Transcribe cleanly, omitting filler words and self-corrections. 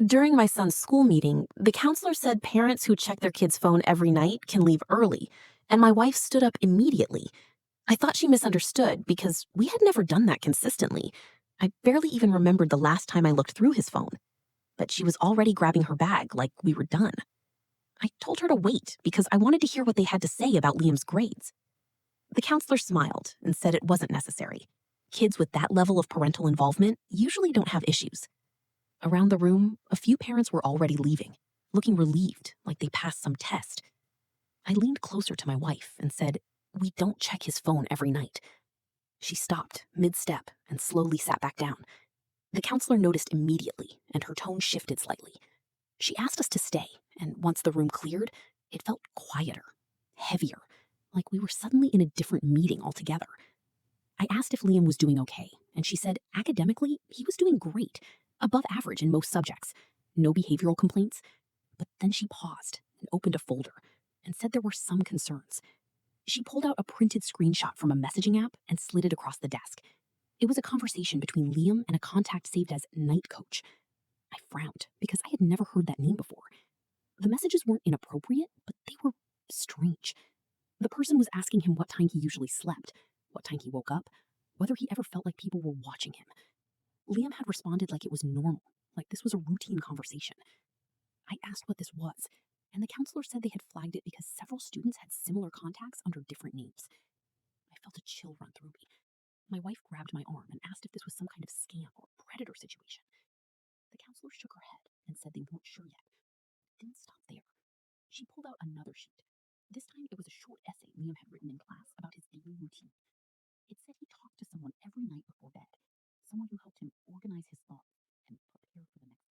During my son's school meeting, the counselor said parents who check their kid's phone every night can leave early, and my wife stood up immediately. I thought she misunderstood because we had never done that consistently. I barely even remembered the last time I looked through his phone, but she was already grabbing her bag like we were done. I told her to wait because I wanted to hear what they had to say about Liam's grades. The counselor smiled and said it wasn't necessary. Kids with that level of parental involvement usually don't have issues. Around the room, a few parents were already leaving, looking relieved, like they passed some test. I leaned closer to my wife and said, "We don't check his phone every night." She stopped mid-step and slowly sat back down. The counselor noticed immediately, and her tone shifted slightly. She asked us to stay, and once the room cleared, it felt quieter, heavier, like we were suddenly in a different meeting altogether. I asked if Liam was doing okay, and she said academically, he was doing great, above average in most subjects. No behavioral complaints. But then she paused and opened a folder and said there were some concerns. She pulled out a printed screenshot from a messaging app and slid it across the desk. It was a conversation between Liam and a contact saved as Night Coach. I frowned because I had never heard that name before. The messages weren't inappropriate, but they were strange. The person was asking him what time he usually slept, what time he woke up, whether he ever felt like people were watching him. Liam had responded like it was normal, like this was a routine conversation. I asked what this was, and the counselor said they had flagged it because several students had similar contacts under different names. I felt a chill run through me. My wife grabbed my arm and asked if this was some kind of scam or predator situation. The counselor shook her head and said they weren't sure yet. It didn't stop there. She pulled out another sheet. This time it was a short essay Liam had written in class about his daily routine. It said he talked to someone every night before bed, someone who helped him organize his thoughts and prepare for the next day.